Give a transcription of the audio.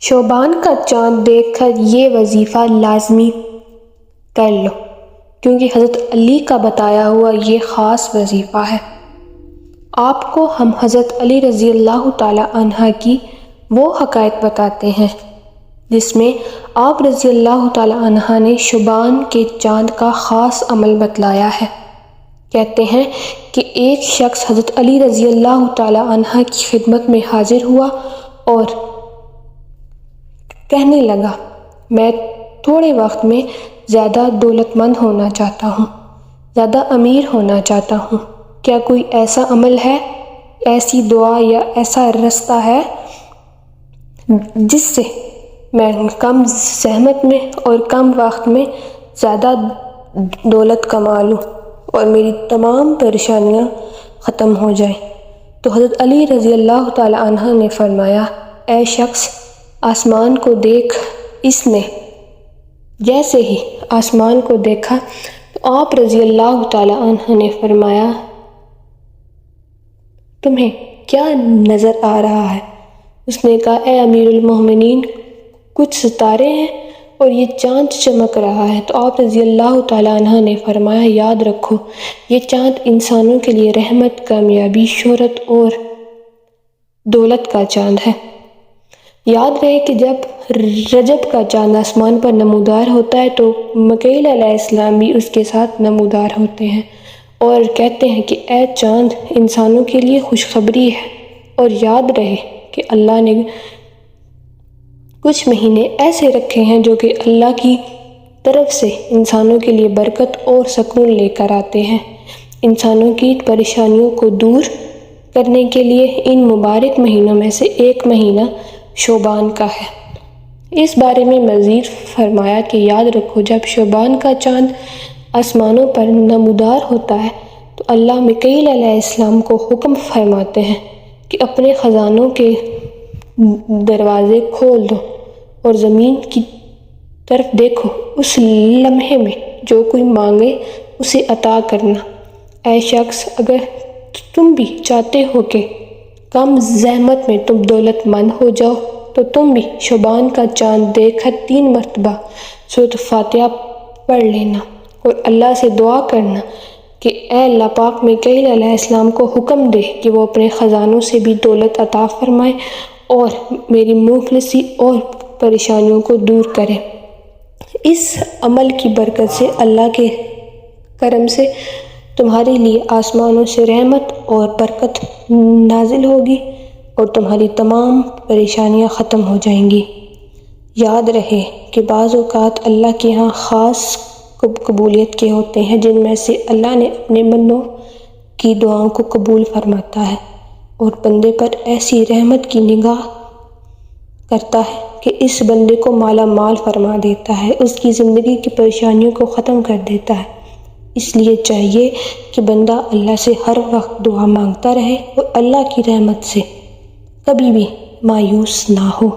شعبان کا چاند دیکھ کر یہ وظیفہ لازمی کر لو، کیونکہ حضرت علی کا بتایا ہوا یہ خاص وظیفہ ہے۔ آپ کو ہم حضرت علی رضی اللہ تعالی عنہ کی وہ حقائق بتاتے ہیں جس میں آپ رضی اللہ تعالی عنہ نے شعبان کے چاند کا خاص عمل بتلایا ہے۔ کہتے ہیں کہ ایک شخص حضرت علی رضی اللہ تعالی عنہ کی خدمت میں حاضر ہوا اور کہنے لگا، میں تھوڑے وقت میں زیادہ دولت مند ہونا چاہتا ہوں، زیادہ امیر ہونا چاہتا ہوں، کیا کوئی ایسا عمل ہے، ایسی دعا یا ایسا رستہ ہے جس سے میں کم زحمت میں اور کم وقت میں زیادہ دولت کما لوں اور میری تمام پریشانیاں ختم ہو جائیں؟ تو حضرت علی رضی اللہ تعالی عنہ نے فرمایا، اے شخص، آسمان کو دیکھ۔ اس نے جیسے ہی آسمان کو دیکھا تو آپ رضی اللہ تعالی عنہ نے فرمایا، تمہیں کیا نظر آ رہا ہے؟ اس نے کہا، اے امیر المومنین، کچھ ستارے ہیں اور یہ چاند چمک رہا ہے۔ تو آپ رضی اللہ تعالی عنہ نے فرمایا، یاد رکھو، یہ چاند انسانوں کے لیے رحمت، کامیابی، شہرت اور دولت کا چاند ہے۔ یاد رہے کہ جب رجب کا چاند آسمان پر نمودار ہوتا ہے تو میکائیل علیہ السلام بھی اس کے ساتھ نمودار ہوتے ہیں اور کہتے ہیں کہ اے چاند، انسانوں کے لیے خوشخبری ہے، اور یاد رہے کہ اللہ نے کچھ مہینے ایسے رکھے ہیں جو کہ اللہ کی طرف سے انسانوں کے لیے برکت اور سکون لے کر آتے ہیں۔ انسانوں کی پریشانیوں کو دور کرنے کے لیے ان مبارک مہینوں میں سے ایک مہینہ شعبان کا ہے۔ اس بارے میں مزید فرمایا کہ یاد رکھو، جب شعبان کا چاند آسمانوں پر نمودار ہوتا ہے تو اللہ میکائیل علیہ السلام کو حکم فرماتے ہیں کہ اپنے خزانوں کے دروازے کھول دو اور زمین کی طرف دیکھو، اس لمحے میں جو کوئی مانگے اسے عطا کرنا۔ اے شخص، اگر تم بھی چاہتے ہو کہ کم زحمت میں تم دولت مند ہو جاؤ تو تم بھی شعبان کا چاند دیکھ کر 3 مرتبہ سورۃ فاتحہ پڑھ لینا اور اللہ سے دعا کرنا کہ اے اللہ پاک میکائیل علیہ السلام کو حکم دے کہ وہ اپنے خزانوں سے بھی دولت عطا فرمائے اور میری مفلسی اور پریشانیوں کو دور کرے۔ اس عمل کی برکت سے اللہ کے کرم سے تمہارے لیے آسمانوں سے رحمت اور برکت نازل ہوگی اور تمہاری تمام پریشانیاں ختم ہو جائیں گی۔ یاد رہے کہ بعض اوقات اللہ کے ہاں خاص قبولیت کے ہوتے ہیں جن میں سے اللہ نے اپنے بندوں کی دعاؤں کو قبول فرماتا ہے اور بندے پر ایسی رحمت کی نگاہ کرتا ہے کہ اس بندے کو مالا مال فرما دیتا ہے، اس کی زندگی کی پریشانیوں کو ختم کر دیتا ہے۔ اس لیے چاہیے کہ بندہ اللہ سے ہر وقت دعا مانگتا رہے اور اللہ کی رحمت سے کبھی بھی مایوس نہ ہو۔